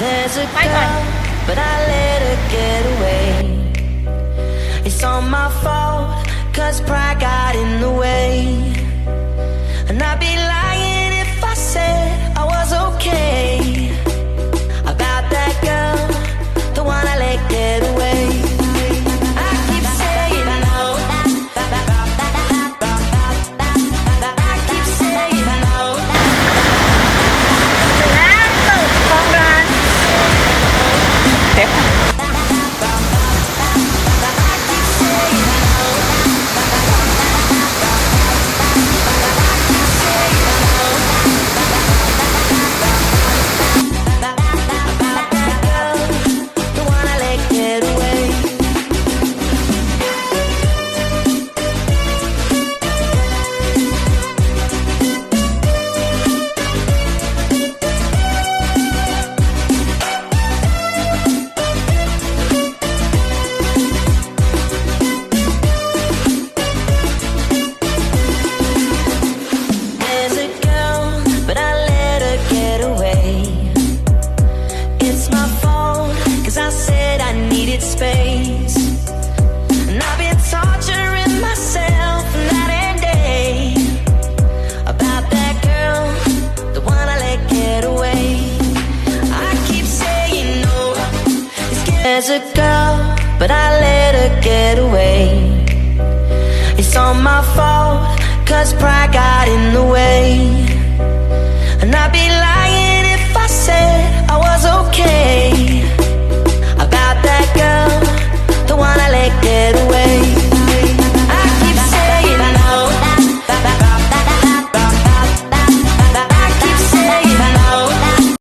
There's a ไปก่อน girl, but I let her get away. It's all my fault, cause pride got in the way. And I'd be lying if I said I was okay. About that girl, the one I let get away. I keep saying no. I keep saying no. น้ำตกคลองลานเด็กค่ะThe one I let get away. There's a girl, but I let her get away. It's my fault, cause I said I needed space. And I've been torturing myself night and day. About that girl, the one I let get away. I keep saying no. There's a girl, but I let her get away. It's all my fault, cause pride got in the way. And I'd be lying